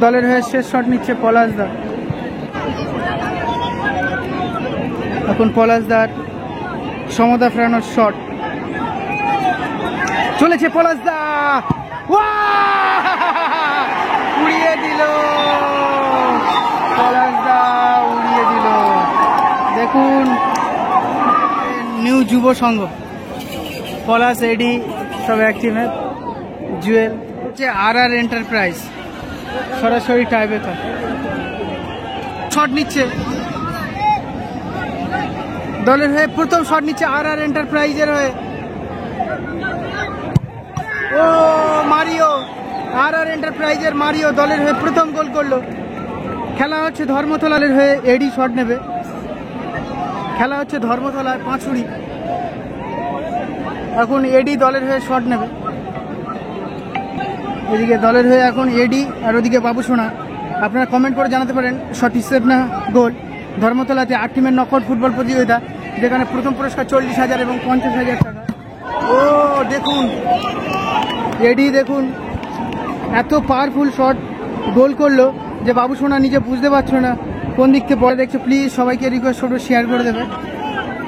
দলের হয়ে শেষ শট নিচ্ছে পলাশদা। এখন পলাশদার সমতা ফেরানোর শট চলেছে। পলাশদা উড়িয়ে দিল, পলাশদা উড়িয়ে দিল। দেখুন নিউ যুব সংঘ, পলাশ, এডি সব এক টিমের। জুয়েল হচ্ছে আর এন্টারপ্রাইজ, সরাসরি টাইব্রেকার। শট নিচ্ছে দলের হয়ে, প্রথম শট নিচ্ছে আর এন্টারপ্রাইজের হয়ে। ও মারিও, আর এন্টারপ্রাইজের মারিও দলের হয়ে প্রথম গোল করলো। খেলা হচ্ছে ধর্মতলার হয়ে, এডি শট নেবে। খেলা হচ্ছে ধর্মতলার পাঁচুড়ি। এখন এডি দলের হয়ে শট নেবে। এদিকে দলের হয়ে এখন এডি, আর ওদিকে বাবুসোনা। আপনারা কমেন্ট করে জানাতে পারেন শট সেভ না গোল। ধর্মতলাতে 8 টিমের নকআউট ফুটবল প্রতিযোগিতা, যেখানে প্রথম পুরস্কার 40,000 এবং 50,000 টাকা। ও দেখুন এডি, দেখুন এত পাওয়ারফুল শট গোল করলো যে বাবুসোনা নিজে বুঝতে পারছো না কোন দিক থেকে পরে দেখছো। প্লিজ সবাইকে রিকোয়েস্ট করবো শেয়ার করে দেবে।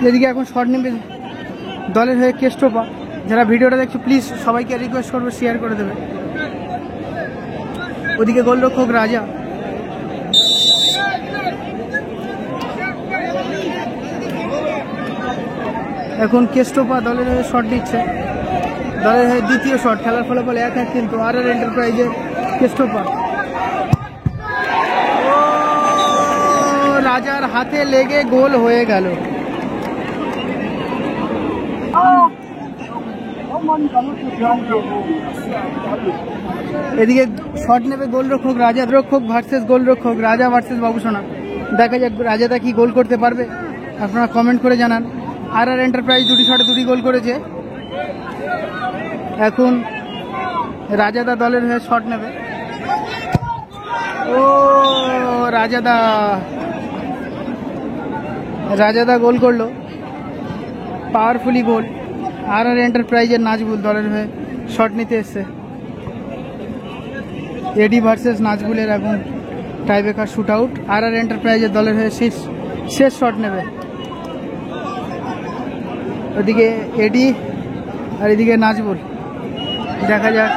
এদিকে এখন শট নেবে দলের হয়ে কেষ্টপা। যারা ভিডিওটা দেখছো প্লিজ সবাইকে রিকোয়েস্ট করবো শেয়ার করে দেবে। ওদিকে গোলরক্ষক রাজা। এখন কেষ্টপা দলের হয়ে শট দিচ্ছে। দলের হয়ে দ্বিতীয় শট। খেলার ফলাফল 1-1 কিন্তু আর এন্টারপ্রাইজের কেষ্টপা। রাজার হাতে লেগে গোল হয়ে গেল। এদিকে শট নেবে গোলরক্ষক রাজা। রক্ষক ভার্সেস গোলরক্ষক, রাজা ভার্সেস বাবুসোনা। দেখা যাক রাজাদা কি গোল করতে পারবে, আপনারা কমেন্ট করে জানান। আর এন্টারপ্রাইজ দুটি শটে দুটি গোল করেছে। এখন রাজাদা দলের হয়ে শট নেবে। ও রাজাদা গোল করলো, পাওয়ারফুলি গোল। আর এন্টারপ্রাইজের নাজবুল দলের হয়ে শট নিতে এসছে। এডি ভার্সেস নাজবুলের এখন টাইব্রেকার শুট আউট। আর এন্টারপ্রাইজের দলের হয়ে শেষ শট নেবে। ওদিকে এডি আর এদিকে নাজবুল। দেখা যাক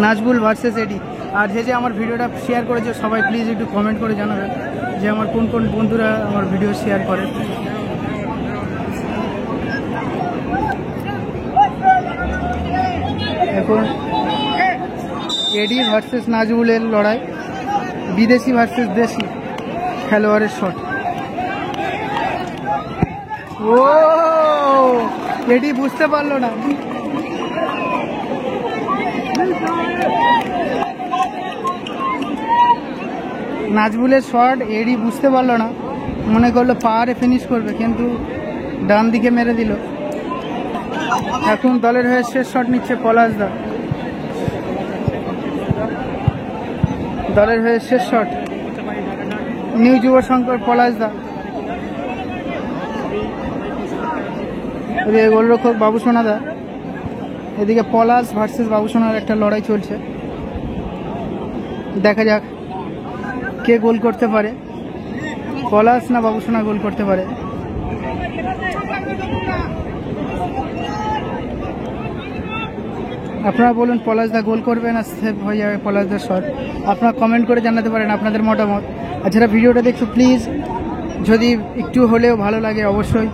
নাজবুল ভার্সেস এডি। আর যে আমার ভিডিওটা শেয়ার করেছে সবাই প্লিজ একটু কমেন্ট করে জানাবেন যে আমার কোন কোন বন্ধুরা আমার ভিডিও শেয়ার করে। এখন এডি ভার্সেস নাজবুলের লড়াই, বিদেশি ভার্সেস দেশি খেলোয়াড়ের শট। ও এডি বুঝতে পারলো না। নাজবুলের শট এডি বুঝতে পারলো না, মনে করলো পাহাড়ে ফিনিশ করবে, কিন্তু ডান দিকে মেরে দিল। এখন দলের হয়ে শেষ শট নিচ্ছে পলাশদা। দলের হয়ে শেষ শট নিউ যুব সংঘর পলাশদা। এদিকে গোলরক্ষক বাবুসোনাদা। এদিকে পলাশ ভার্সেস বাবুসোনার একটা লড়াই চলছে। দেখা যাক কে গোল করতে পারে, পলাশ না বাবুসোনা গোল করতে পারে। আপনারা বলুন পলাশদা গোল করবে না সেভ হয়ে যাবে পলাশদার শট? আপনারা কমেন্ট করে জানাতে পারেন আপনাদের মতামত। আর যারা ভিডিওটা দেখছো প্লিজ যদি একটু হলেও ভালো লাগে অবশ্যই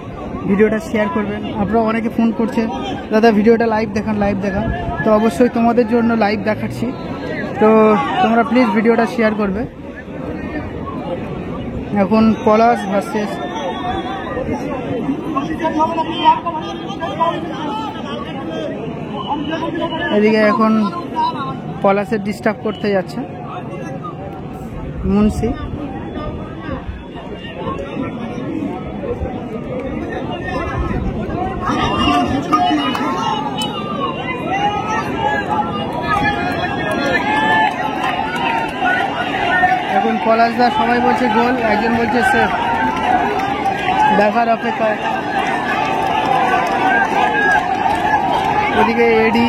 ভিডিওটা শেয়ার করবেন। আপনারা অনেকে ফোন করছেন দাদা ভিডিওটা লাইভ দেখান, তো অবশ্যই তোমাদের জন্য লাইভ দেখাচ্ছি, তো তোমরা প্লিজ ভিডিওটা শেয়ার করবে। এখন পলাশ ভার্সেস এদিকে এখন পলাশের ডিস্টার্ব করতে যাচ্ছে মুন্সি। এখন পলাশদা সবাই বলছে গোল, একজন বলছে সেভ, দেখার অপেক্ষায়। ওদিকে এডি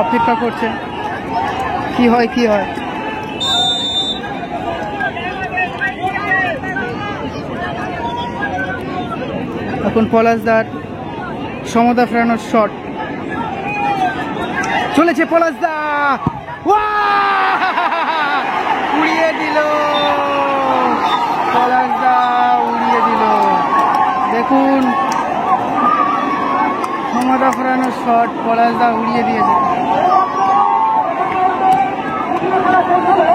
অপেক্ষা করছে কি হয় কি হয়। এখন পলাশদার সমতা ফেরানোর শট চলেছে, পলাশদা উড়িয়ে দিল, পলাশদা উড়িয়ে দিল। দেখুন সমতা ফেরানোর শট পলাশদা উড়িয়ে দিয়েছে। পরাজিত করে